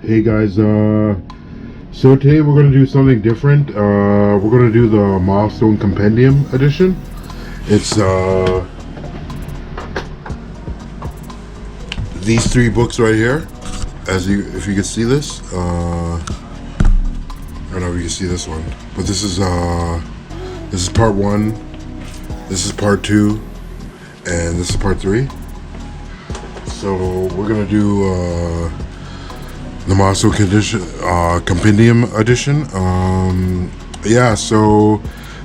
Hey guys, so today we're going to do something different. We're going to do the Milestone Compendium edition. It's these three books right here. If you can see this, I don't know if you can see this one, but this is part one, this is part two, and this is part three. So we're gonna do the Milestone Compendium edition. Yeah, so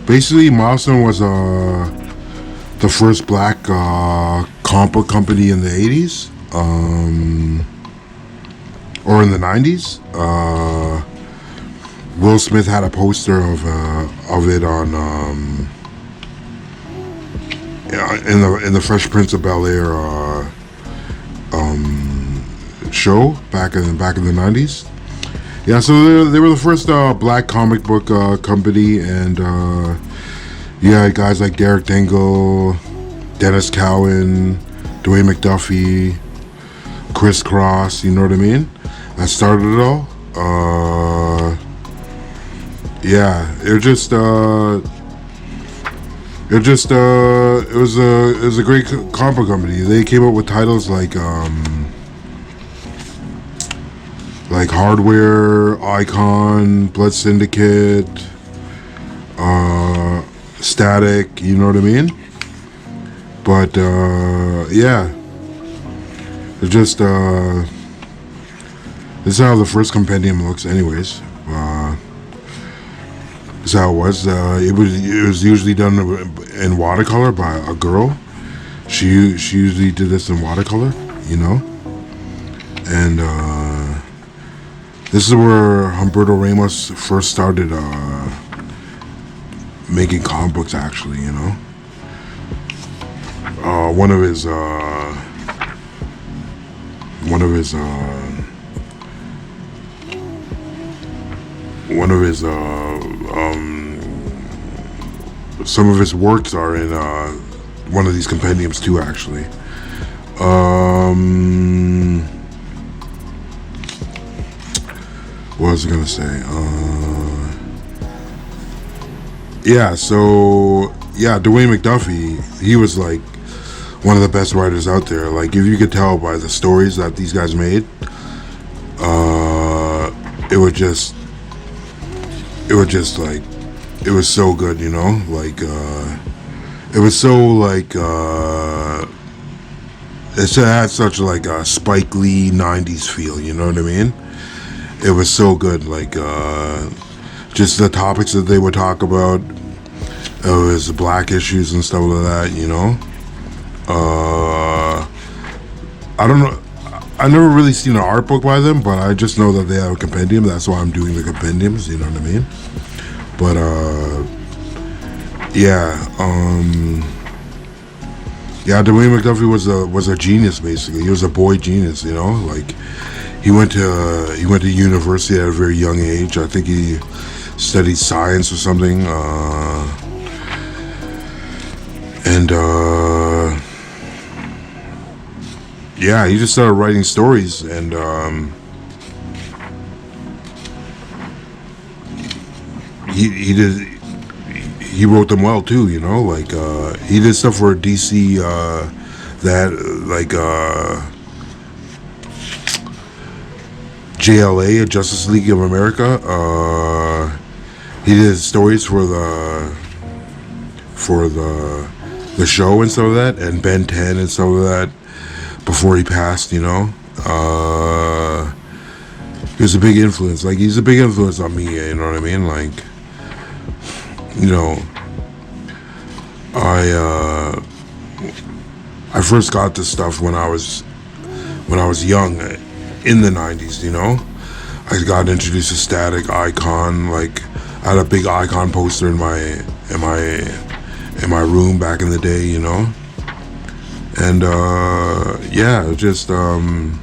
basically Milestone was the first black comic book company in the 80s, or in the 90s. Will Smith had a poster of it on in the Fresh Prince of Bel-Air show back in the 90s. Yeah, so they were the first black comic book company, and you had guys like Derek Dingle, Dennis Cowan, Dwayne McDuffie, Chris Cross, you know what I mean? That started it all. Yeah, it was a great comic book company. They came up with titles like Hardware, Icon, Blood Syndicate, Static, you know what I mean? But yeah, it just this is how the first compendium looks, anyways. This is how it was. It was usually done in watercolor by a girl. She usually did this in watercolor, you know, and this is where Humberto Ramos first started making comic books, actually, you know. One of his some of his works are in one of these compendiums too, actually. What was I gonna say? Yeah, so yeah, Dwayne McDuffie, he was like one of the best writers out there. Like, if you could tell by the stories that these guys made, it was so good, you know. Like, it was so like it had such like a Spike Lee '90s feel, you know what I mean? It was so good, like just the topics that they would talk about. It was black issues and stuff like that, you know. I don't know. I never really seen an art book by them, but I just know that they have a compendium. That's why I'm doing the compendiums. You know what I mean? But yeah, yeah. Dwayne McDuffie was a genius. Basically, he was a boy genius. You know, like he went to university at a very young age. I think he studied science or something. And yeah, he just started writing stories, and he wrote them well too, you know. Like he did stuff for DC that like JLA, Justice League of America. He did stories for the show and stuff like that, and Ben 10 and stuff like that, before he passed, you know. He was a big influence. Like, he's a big influence on me, you know what I mean? Like, you know, I first got this stuff when I was young, in the 90s, you know. I got introduced to Static, Icon. Like, I had a big Icon poster in my room back in the day, you know. And yeah, just one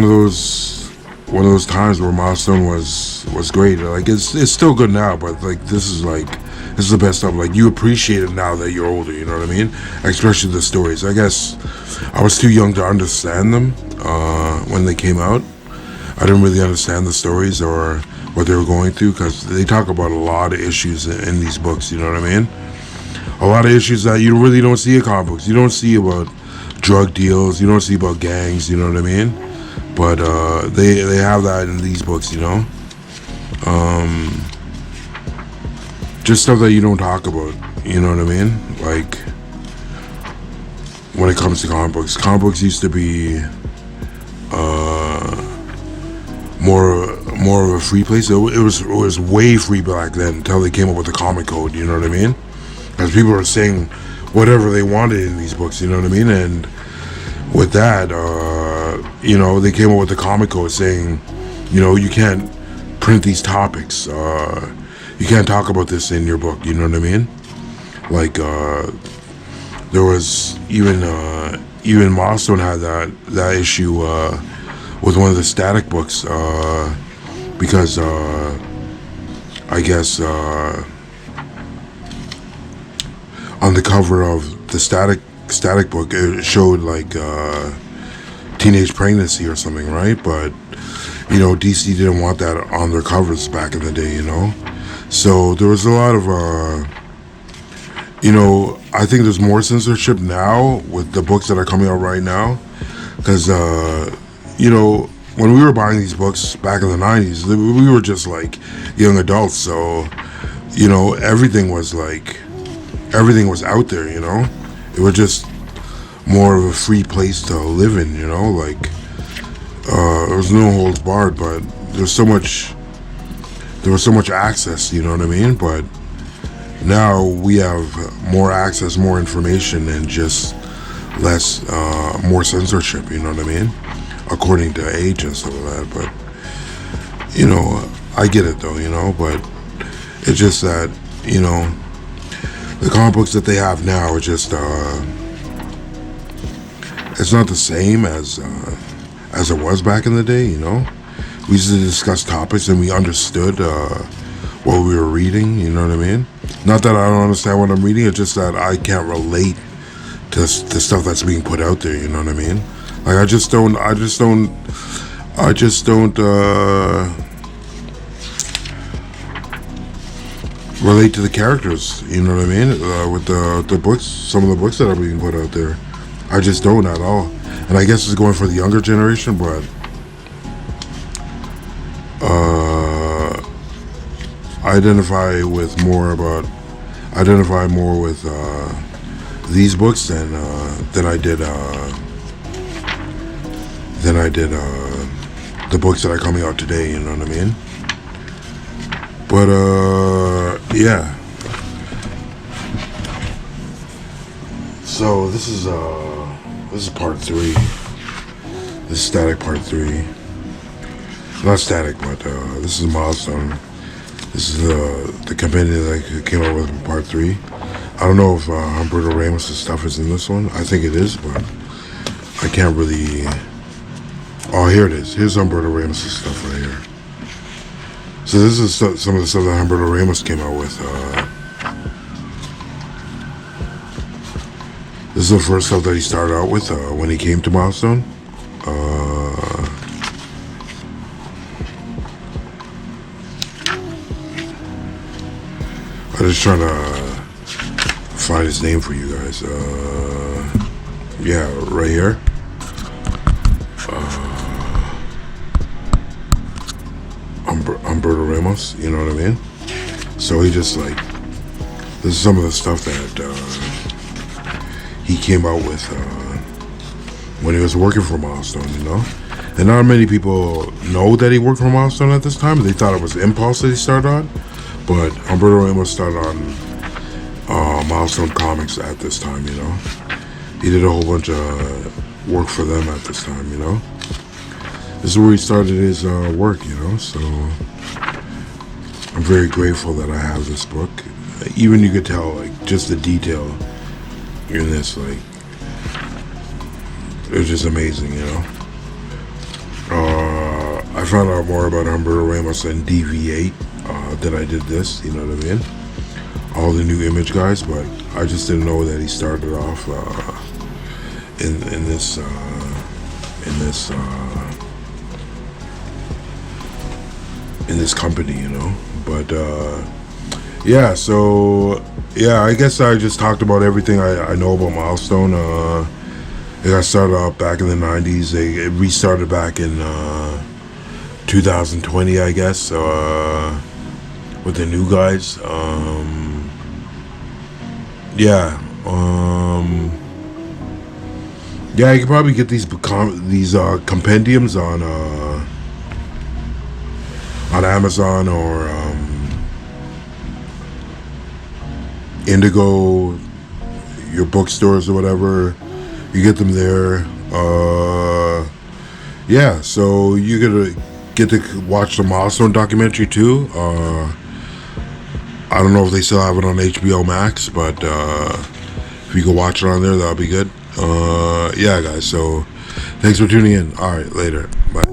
of those one of those times where Milestone was great. Like it's still good now, but like this is the best stuff. Like you appreciate it now that you're older. You know what I mean? Especially the stories. I guess I was too young to understand them when they came out. I didn't really understand the stories or what they were going through because they talk about a lot of issues in these books. You know what I mean? A lot of issues that you really don't see in comic books. You don't see about drug deals. You don't see about gangs. You know what I mean? But they have that in these books. You know, just stuff that you don't talk about. You know what I mean? Like when it comes to comic books used to be more of a free place. It was way free back then until they came up with the comic code. You know what I mean? Because people were saying whatever they wanted in these books. You know what I mean? And with that, you know, they came up with the comic code saying, you know, you can't print these topics. You can't talk about this in your book. You know what I mean? Like there was even Milestone had that issue with one of the Static books because I guess on the cover of the Static book it showed like teenage pregnancy or something, right? But you know, DC didn't want that on their covers back in the day, you know. So there was a lot of you know, I think there's more censorship now with the books that are coming out right now because you know, when we were buying these books back in the 90s, we were just like young adults, so you know, everything was out there, you know. It was just more of a free place to live in, you know. Like there was no holds barred, but there was so much access, you know what I mean? But now we have more access, more information, and just less more censorship, you know what I mean, according to age and stuff like that. But you know, I get it though, you know. But it's just that, you know, the comic books that they have now are just it's not the same as it was back in the day, you know. We used to discuss topics and we understood what we were reading, you know what I mean? Not that I don't understand what I'm reading, it's just that I can't relate to the stuff that's being put out there, you know what I mean? Like I just don't relate to the characters, you know what I mean? With the books, some of the books that are being put out there, I just don't at all. And I guess it's going for the younger generation, but I identify more with these books than I did the books that are coming out today, you know what I mean? But yeah. So this is part 3. This is Static part 3. Not Static, but this is Milestone. This is the companion that came out with part 3. I don't know if Humberto Ramos' stuff is in this one. I think it is, but I can't really. Oh, here it is. Here's Humberto Ramos' stuff right here. So this is some of the stuff that Humberto Ramos came out with. This is the first stuff that he started out with when he came to Milestone. I'm just trying to find his name for you guys. Yeah, right here. Humberto Ramos, you know what I mean? So he just like, this is some of the stuff that he came out with when he was working for Milestone, you know? And not many people know that he worked for Milestone at this time. They thought it was Impulse that he started on. But Humberto Ramos started on Milestone Comics at this time, you know? He did a whole bunch of work for them at this time, you know? This is where he started his work, you know? So I'm very grateful that I have this book. Even you could tell, like, just the detail in this, like, it was just amazing, you know? I found out more about Humberto Ramos and DV8 than I did this. You know what I mean? All the new Image guys, but I just didn't know that he started off in this company, you know. But yeah, so yeah, I guess I just talked about everything I know about Milestone. It got started out back in the 90s. It restarted back in 2020, I guess, with the new guys. Yeah, yeah, you can probably get these compendiums on Amazon or Indigo, your bookstores or whatever. You get them there. Yeah, so you're gonna get to watch the Milestone documentary too. I don't know if they still have it on HBO Max, but if you can watch it on there, that'll be good. Yeah, guys. So thanks for tuning in. All right, later. Bye.